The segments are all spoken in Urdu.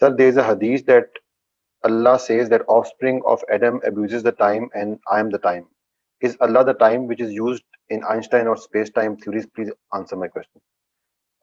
Sir, there is a hadith that Allah says that offspring of Adam abuses the time and I am the time. Is Allah the time which is used in Einstein or space-time theories? Please answer my question.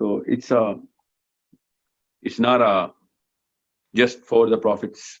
So it's not just for the prophets.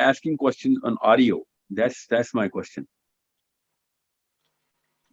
asking questions on audio? That's my question.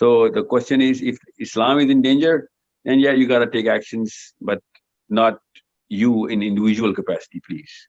So the question is, if Islam is in danger, then yeah, you gotta take actions, but not you in individual capacity, please.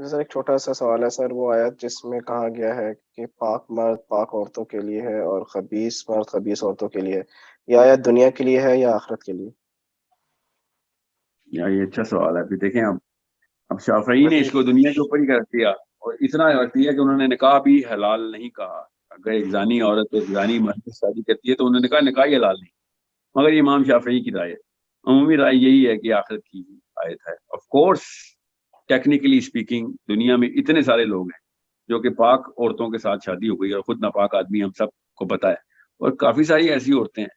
سر ایک چھوٹا سا سوال ہے سر، وہ آیت جس میں کہا گیا ہے کہ پاک مرد پاک عورتوں کے لیے ہے اور خبیث مرد خبیث عورتوں کے لیے، یہ آیت دنیا کے لیے ہے یا آخرت کے لیے؟ یہ اچھا سوال ہے. پھر دیکھیں اب شافعی نے ویسے اس کو دنیا کے اوپر ہی کر دیا اور اتنا رکھ دیا کہ انہوں نے نکاح بھی حلال نہیں کہا. اگر ایک زانی عورت ایک زانی مرد سے شادی کرتی ہے تو انہوں نے کہا نکاح ہی حلال نہیں. مگر یہ امام شافعی کی رائے ہے. عمومی رائے یہی ہے کہ آخرت کی آیت ہے. آف کورس ٹیکنیکلی اسپیکنگ دنیا میں اتنے سارے لوگ ہیں جو کہ پاک عورتوں کے ساتھ شادی ہو گئی اور خود ناپاک آدمی ہم سب کو پتہ ہے, اور کافی ساری ایسی عورتیں ہیں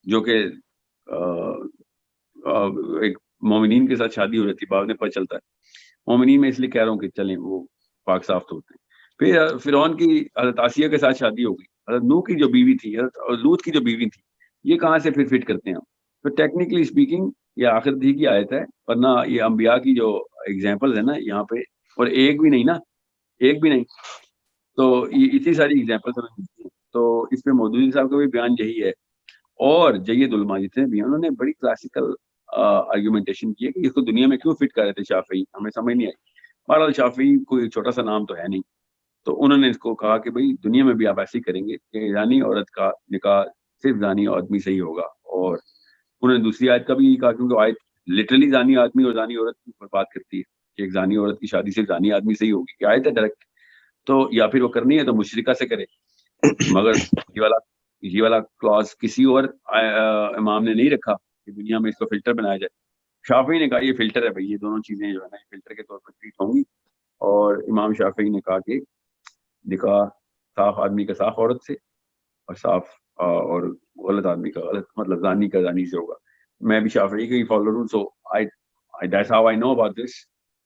جو کہ ایک مومنین کے ساتھ شادی ہو رہی تھی, بعد میں پتہ چلتا ہے مومنین میں اس لیے کہہ رہا ہوں کہ چلیں وہ پاک صاف تو ہوتے ہیں. پھر فرعون کی حضرت آسیہ کے ساتھ شادی ہو گئی, حضرت نوح کی جو بیوی تھی, حضرت لوط کی جو بیوی تھی, یہ کہاں سے پھر فٹ کرتے ہیں ہم؟ تو ٹیکنیکلی اسپیکنگ یہ آخرت ہی کی آیت ہے, ورنہ یہ انبیاء کی جو ایگزامپلز ہیں نا یہاں پہ, اور ایک بھی نہیں نا, ایک بھی نہیں, تو یہ اتنی ساری ایگزامپلز ہمیں ملتی ہیں. تو اس میں مودودی صاحب کا بھی بیان یہی ہے, اور جید علماء جتنے بھی ہیں انہوں نے بڑی کلاسیکل آرگومنٹیشن کی ہے کہ اس کو دنیا میں کیوں فٹ کر رہے تھے شافعی, ہمیں سمجھ نہیں آئی. بہرحال شافعی کوئی چھوٹا سا نام تو ہے نہیں, تو انہوں نے اس کو کہا کہ بھئی دنیا میں بھی آپ ایسے ہی کریں گے کہ زانی عورت کا نکاح صرف زانی آدمی سے ہی ہوگا. اور انہوں نے دوسری آیت کا بھی کہا, کیونکہ آیت لٹرلی زانی آدمی اور زانی عورت کی بات کرتی ہے کہ ایک زانی عورت کی شادی صرف زانی آدمی سے ہی ہوگی, کہ آیت ہے ڈائریکٹ. تو یا پھر وہ کرنی ہے تو مشرکہ سے کرے, مگر یہ والا کلاس کسی اور امام نے نہیں رکھا کہ دنیا میں اس کو فلٹر بنایا جائے. شافعی نے کہا یہ فلٹر ہے بھائی, یہ دونوں چیزیں جو ہے نا فلٹر کے طور پر ٹریٹ ہوں گی. اور امام شافعی نے کہا کہ نکاح صاف آدمی کا صاف عورت سے اور صاف اور غلط آدمی کا غلط, مطلب زانی کا زانی سے ہوگا. میں بھی شافعی کا ہی فالوور ہوں, so that's how I know about this.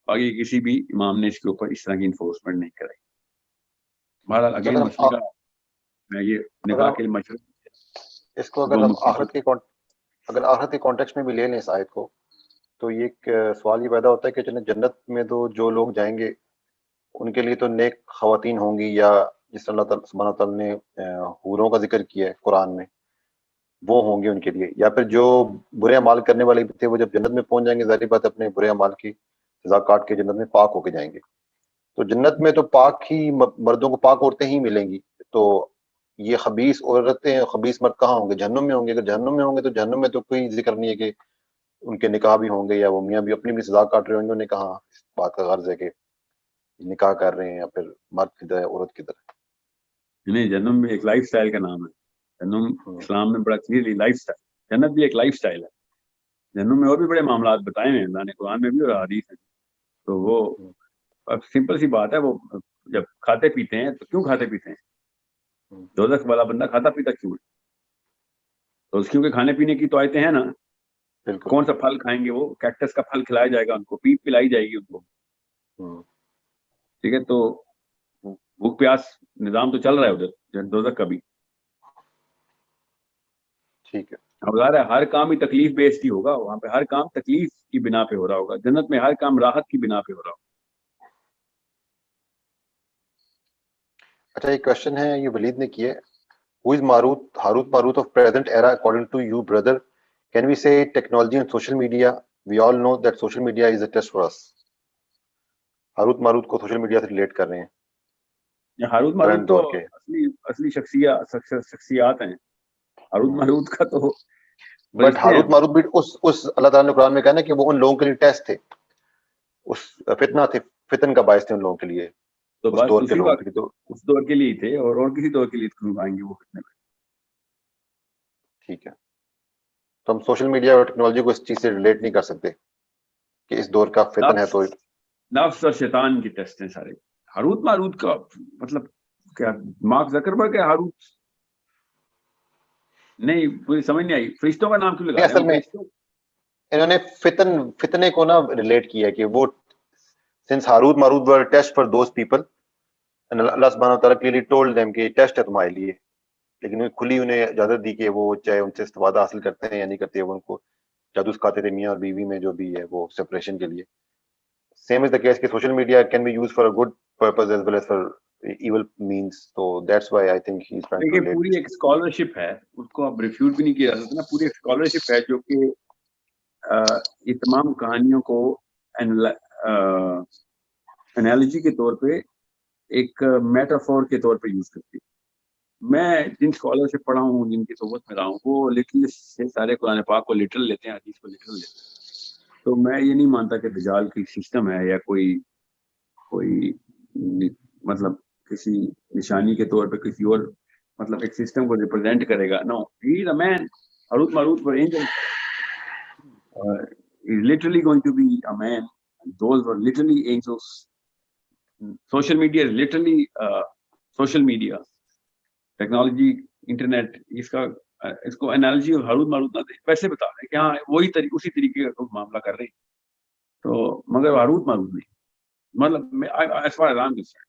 باقی کسی بھی امام نے اس کے اوپر اس طرح کی انفورسمنٹ نہیں کرائی. بہرحال اگین مسئلے کا میں یہ نکاح کے مشورے اس کو اگر ہم اگر آخرت کے کانٹیکسٹ میں بھی لے لیں اس آیت کو, تو یہ ایک سوال یہ پیدا ہوتا ہے کہ چلیں جنت میں تو جو لوگ جائیں گے ان کے لیے تو نیک خواتین ہوں گی, یا جس طرح اللہ سبحانہ تعالیٰ نے حوروں کا ذکر کیا ہے قرآن میں, وہ ہوں گے ان کے لیے, یا پھر جو برے اعمال کرنے والے تھے وہ جب جنت میں پہنچ جائیں گے ظاہر بات اپنے برے اعمال کی سزا کاٹ کے جنت میں پاک ہو کے جائیں گے. تو جنت میں تو پاک ہی مردوں کو پاک عورتیں ہی ملیں گی, تو یہ خبیث عورتیں خبیث مرد کہاں ہوں گے؟ جہنم میں ہوں گے. اگر جہنم میں ہوں گے تو جہنم میں تو کوئی ذکر نہیں ہے کہ ان کے نکاح بھی ہوں گے, یا وہ میاں بھی اپنی سزا کاٹ رہے ہوں گے. انہوں نے کہا اس بات کا غرض ہے کہ نکاح کر رہے ہیں یا پھر مرد کی طرح عورت کی طرح. نہیں, جنم میں ایک لائف سٹائل کا نام ہے. جنم اسلام میں بڑا کلیئرلی لائف سٹائل, جنت بھی ایک لائف سٹائل ہے. جنم میں اور بھی بڑے معاملات بتائے ہیں اللہ نے قرآن میں بھی اور حدیث میں. تو وہ اب سمپل سی بات ہے, وہ جب کھاتے پیتے ہیں تو کیوں کھاتے پیتے ہیں؟ دوزخ والا بندہ کھاتا پیتا کیوں ہے؟ تو اس کیونکہ کھانے پینے کی تو آیتیں ہیں نا. کون سا پھل کھائیں گے؟ وہ کیکٹس کا پھل کھلایا جائے گا ان کو, پیپ پلائی جائے گی ان کو. ٹھیک ہے, تو بھوک پیاس نظام تو چل رہا ہے ادھر دوزخ کا بھی. ٹھیک ہے, اب ظاہر ہے ہر کام ہی تکلیف بیسڈ ہی ہوگا, وہاں پہ ہر کام تکلیف کی بنا پہ ہو رہا ہوگا. جنت میں ہر کام راحت کی بنا پہ ہو رہا ہوگا. اچھا ایک کوشچن ہے, یہ ولید نے کیا ہے, who is Harut Marut of present era according to you brother? Can we say technology and social media? We all know that social media is a test for us. Harut Marut کو سوشل میڈیا سے ریلیٹ کر رہے ہیں. ہاروت ماروت تو اصلی شخصیات ہیں. ہاروت ماروت کا تو بٹ ہاروت ماروت بھی اس اللہ تعالیٰ نے قرآن میں کہا نا کہ وہ ان لوگوں کے لیے ٹیسٹ تھے, اس فتنہ تھے, فتن کا باعث تھے ان لوگوں کے لیے, تو اس دور کے لوگوں کے لیے. تو اس دور کے لیے تھے اور کسی دور کے لیے کیوں آئیں گے وہ فتنے میں؟ ٹھیک ہے, تو ہم سوشل میڈیا اور ٹیکنالوجی کو اس چیز سے ریلیٹ نہیں کر سکتے کہ اس دور کا فتن ہے. تو نفس اور شیطان کی ٹیسٹ ہیں سارے. ہاروت ماروت کا مطلب کیا مارک زکربرگ ہے ہاروت؟ نہیں, مجھے سمجھ نہیں آئی. فرشتوں کا نام کیوں لگا رہے ہیں؟ اصل میں انہوں نے فتنے کو نا ریلیٹ کیا کہ وہ since Harut Marut were test for those people and اللہ سبحانہ وتعالیٰ clearly told them کہ ٹیسٹ ہے تمہارے لیے, لیکن کھلی انہیں اجازت دی کہ وہ چاہے ان سے استفادہ حاصل کرتے ہیں یا نہیں کرتے, وہ ان کو جادو سکھاتے تھے میاں اور بیوی میں جو بھی ہے وہ سپریشن کے لیے. سیم از دا کیس کہ social media can be used for a good purpose as well as for evil means. تو that's why I think he is trying to relate. پوری ایک اسکالرشپ ہے, اس کو آپ ریفیوٹ بھی نہیں کیا جا سکتا نا. پوری ایک اسکالرشپ ہے جو کہ یہ تمام کہانیوں کو انالوجی کے طور پہ ایک میٹافور کے طور پہ یوز کرتی ہے. میں جن اسکالر سے پڑھا ہوں, جن کی صحبت میں رہا ہوں, وہ لٹرل سے سارے قرآن پاک کو لٹرل لیتے ہیں, حدیث کو لٹرل لیتے ہیں. تو میں یہ نہیں مانتا کہ دجال کی سسٹم ہے یا کوئی مطلب کسی نشانی کے طور پہ کسی اور مطلب ایک سسٹم کو ریپرزینٹ کرے گا. نو, ہی از اے مین. Harut Marut for angels is literally going to be a man. Those were literally angels. Social media is literally social media. Technology, internet, اس کو انالوجی اور ہاروت ماروت نہ دے, ویسے بتا رہے ہیں کہ ہاں وہی اسی طریقے کا معاملہ کر رہے ہیں. تو مگر ہاروت ماروت نہیں, مطلب as far as I'm concerned,